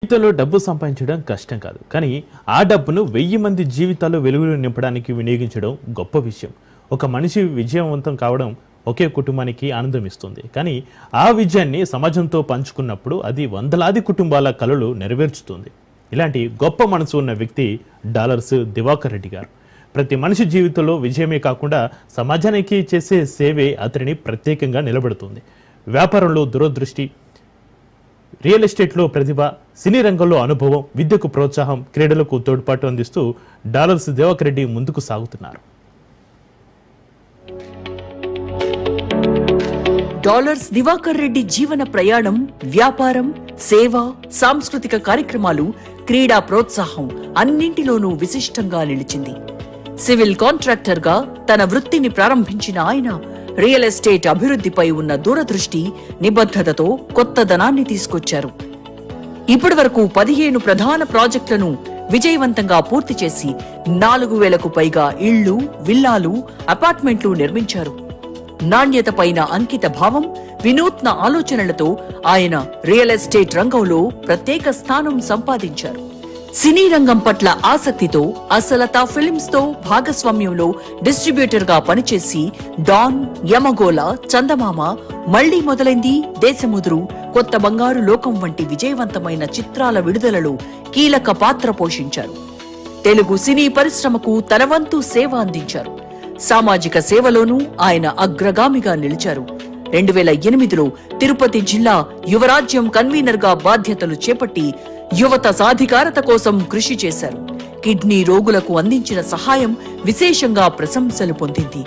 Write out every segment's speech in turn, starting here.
జీవితంలో డబ్బు సంపాదించడం కష్టం కాదు, కానీ ఆ డబ్బును 1000 మంది జీవితాల్లో వెలుగులు నింపడానికి వినియోగించడం గొప్ప విషయం. ఒక మనిషి విజయవంతం కావడం ఒకే కుటుంబానికి ఆనందం ఇస్తుంది, కానీ ఆ విజయాన్ని సమాజంతో పంచుకున్నప్పుడు అది వందలాది కుటుంబాల కలలు నెరవేర్చుతుంది. ఇలాంటి గొప్ప మనసు ఉన్న వ్యక్తి డాలర్స్ దివాకర్ రెడ్డి గారు. ప్రతి మనిషి జీవితంలో విజయమే కాకుండా సమాజానికి చేసే సేవే అతనిని ప్రత్యేకంగా నిలబెడుతుంది. వ్యాపారంలో దూరదృష్టి, రియల్ ఎస్టేట్లో ప్రతిభ, సినీ రంగంలో అనుభవం, విద్యకు ప్రోత్సాహం, క్రీడలకు తోడ్పాటు అందిస్తూ డాలర్స్ దివాకర్ రెడ్డి ముందుకు సాగుతున్నారు. డాలర్స్ దివాకర్ రెడ్డి జీవన ప్రయాణం వ్యాపారం, సేవ, సాంస్కృతిక కార్యక్రమాలు, క్రీడా ప్రోత్సాహం అన్నింటిలోనూ విశిష్టంగా నిలిచింది. సివిల్ కాంట్రాక్టర్ గా తన వృత్తిని ప్రారంభించిన ఆయన రియల్ ఎస్టేట్ అభివృద్ధిపై ఉన్న దూరదృష్టి, నిబద్ధతతో కొత్తదనాన్ని తీసుకొచ్చారు. ఇప్పటి వరకు 15 ప్రధాన ప్రాజెక్టులను విజయవంతంగా పూర్తి చేసి 4000కు పైగా ఇళ్లు, విల్లాలు, అపార్ట్మెంట్లు నిర్మించారు. నాణ్యత పైన అంకిత భావం, వినూత్న ఆలోచనలతో ఆయన రియల్ ఎస్టేట్ రంగంలో ప్రత్యేక స్థానం సంపాదించారు. సినీ రంగం పట్ల ఆసక్తితో అసలతా ఫిల్మ్స్ తో భాగస్వామ్యంలో డిస్ట్రిబ్యూటర్ గా పనిచేసి డాన్, యమగోళ, చందమామ, మళ్లీ మొదలైంది, దేశముదురు, కొత్త బంగారు లోకం వంటి విజయవంతమైన చిత్రాల విడుదలలో కీలక పాత్ర పోషించారు. తెలుగు సినీ పరిశ్రమకు తన వంతు సేవ అందించారు. సామాజిక సేవలోనూ ఆయన అగ్రగామిగా నిలిచారు. 2008లో తిరుపతి జిల్లా యువరాజ్యం కన్వీనర్ గా బాధ్యతలు చేపట్టి యువత సాధికారత కోసం కృషి చేశారు. కిడ్నీ రోగులకు అందించిన సహాయం విశేషంగా ప్రశంసలు పొందింది.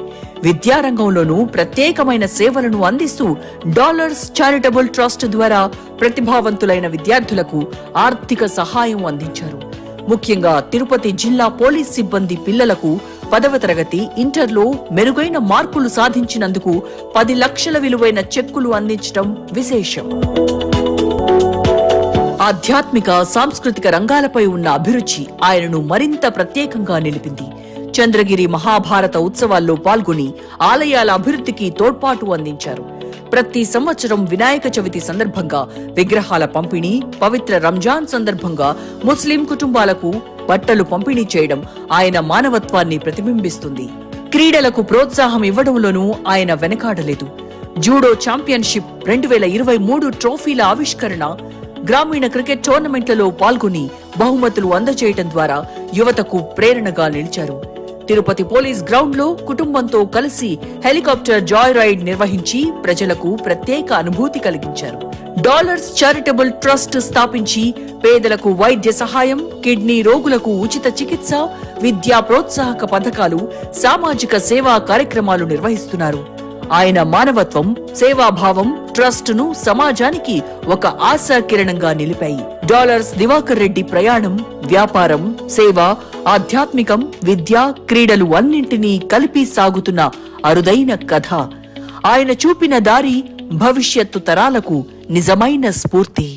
విద్యారంగంలోనూ ప్రత్యేకమైన సేవలను అందిస్తూ డాలర్స్ చారిటబుల్ ట్రస్ట్ ద్వారా ప్రతిభావంతులైన విద్యార్థులకు ఆర్థిక సహాయం అందించారు. ముఖ్యంగా తిరుపతి జిల్లా పోలీస్ సిబ్బంది పిల్లలకు 10వ తరగతి, ఇంటర్లో మెరుగైన మార్కులు సాధించినందుకు 10 లక్షల విలువైన చెక్కులు అందించడం విశేషం. ఆధ్యాత్మిక, సాంస్కృతిక రంగాలపై ఉన్న అభిరుచి ఆయనను మరింత ప్రత్యేకంగా నిలిపింది. చంద్రగిరి మహాభారత ఉత్సవాల్లో పాల్గొని ఆలయాల అభివృద్ధికి తోడ్పాటు అందించారు. ప్రతి సంవత్సరం వినాయక చవితి సందర్భంగా విగ్రహాల పంపిణీ, పవిత్ర రంజాన్ సందర్భంగా ముస్లిం కుటుంబాలకు బట్టలు పంపిణీ చేయడం ఆయన మానవత్వాన్ని ప్రతిబింబిస్తుంది. క్రీడలకు ప్రోత్సాహం ఇవ్వడంలోనూ ఆయన వెనకాడలేదు. జూడో ఛాంపియన్షిప్ 2023 ట్రోఫీల ఆవిష్కరణ, గ్రామీణ క్రికెట్ టోర్నమెంట్లలో పాల్గొని బహుమతులు అందజేయడం ద్వారా యువతకు ప్రేరణగా నిలిచారు. తిరుపతి పోలీస్ గ్రౌండ్ లో కుటుంబంతో కలిసి హెలికాప్టర్ జాయ్ రైడ్ నిర్వహించి ప్రజలకు ప్రత్యేక అనుభూతి కలిగించారు. డాలర్స్ చారిటబుల్ ట్రస్ట్ స్థాపించి పేదలకు వైద్య సహాయం, కిడ్నీ రోగులకు ఉచిత చికిత్స, విద్యా ప్రోత్సాహక పథకాలు, సామాజిక సేవా కార్యక్రమాలు నిర్వహిస్తున్నారు. ఆయన మానవత్వం, సేవాభావం ట్రస్ట్ ను సమాజానికి ఒక ఆశా కిరణంగా నిలిపాయి. డాలర్స్ దివాకర్ రెడ్డి ప్రయాణం వ్యాపారం, సేవ, ఆధ్యాత్మికం, విద్య, క్రీడలు అన్నింటినీ కలిపి సాగుతున్న అరుదైన కథ. ఆయన చూపిన దారి భవిష్యత్తు తరాలకు నిజమైన స్ఫూర్తి.